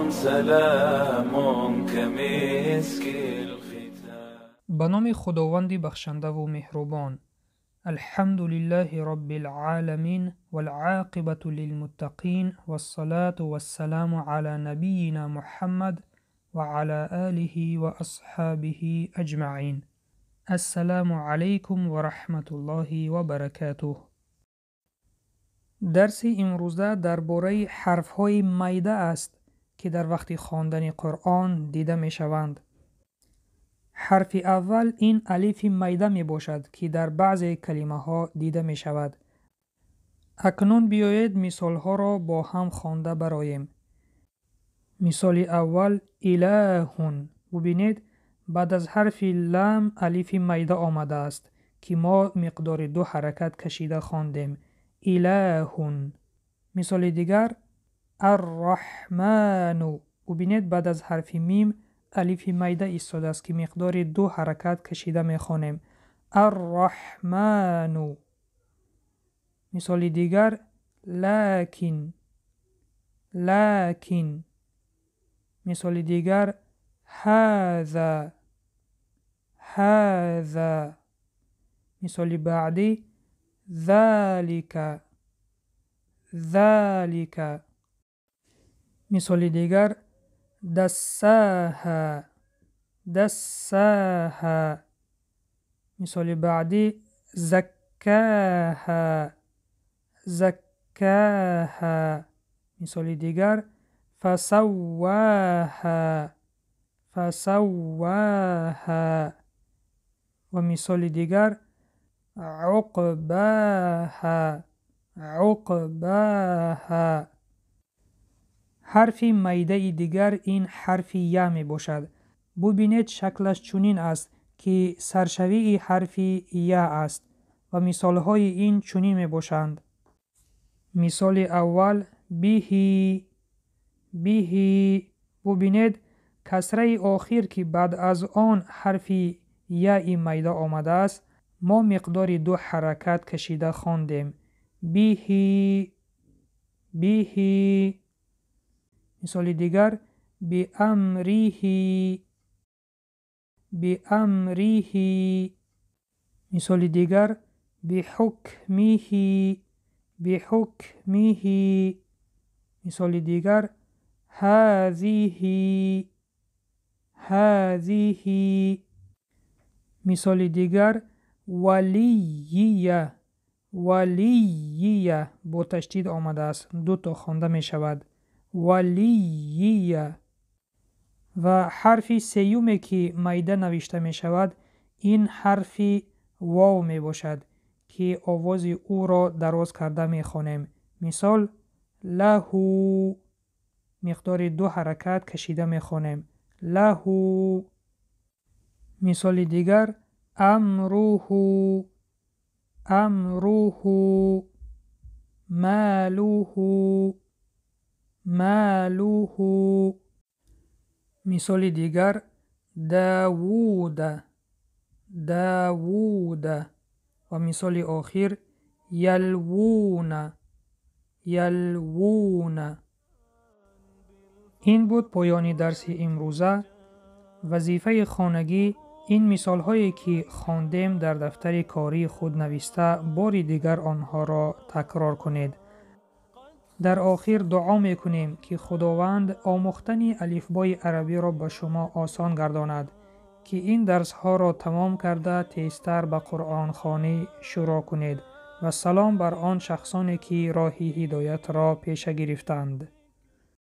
سلام كمسك الختام. به نام خداوند بخشنده و مهربان. الحمد لله رب العالمین والعاقبة للمتقین والصلاة والسلام على نبینا محمد وعلى آله واصحابه اجمعین. السلام علیکم و رحمت الله و برکاته. درس امروزه درباره حرف‌های میده است که در وقت خواندن قرآن دیده می شوند. حرف اول این الف میده می باشد که در بعضی کلمه ها دیده می شود. اکنون بیایید مثال ها را با هم خوانده براییم. مثال اول الهون. ببینید بعد از حرف لام الف میده آمده است که ما مقدار 2 حرکت کشیده خواندیم. الهون. مثال دیگر الرحمن. ببینید بعد از حرف میم الف میده ایستاده است که مقدار 2 حرکت کشیده میخوانیم. الرحمن. مثال دیگر لکن. لکن. مثال دیگر هذا. هذا. مثال بعدی ذلك. ذلك. مثال دیگر دساها. دساها. مثال بعدی زکاها. زکاها. مثال دیگر فسواها. فسواها. و مثال دیگر عقباها. عقباها. حرف میده دیگر این حرف یا می باشد. ببینید شکلش چنین است که سرشوی حرف یا است و مثال های این چنین می باشند. مثال اول بیهی. بیهی. ببینید کسره آخر که بعد از آن حرف یا میده آمده است ما مقدار 2 حرکت کشیده خواندیم. بیهی. بیهی. مثال دیگر بأمریه. بأمریه. مثال دیگر بحکمیه. بحکمیه. مثال دیگر هذیه. هذیه. مثال دیگر ولیه. ولیه. با تشدید آمده است 2 تا خوانده می شود. ولیه. و حرف سیومی که میده نوشته می شود این حرف واو می باشد که آواز او را دراز کرده می خوانیم. مثال لهو. مقدار 2 حرکت کشیده می خوانیم. لهو. مثال دیگر امروه. امروه. مالوه. مالوه. مثال دیگر داوود. داوود. و مثال آخر یلوون. یلوون. این بود پایان درس امروزه. وظیفه خانگی این مثال هایی که خواندیم در دفتر کاری خود نوشته بار دیگر آنها را تکرار کنید. در آخر دعا میکنیم که خداوند آموختن الفبای عربی را به شما آسان گرداند که این درس ها را تمام کرده تیزتر به قرآن خوانی شروع کنید و سلام بر آن شخصانی که راه هدایت را پیش گرفتند.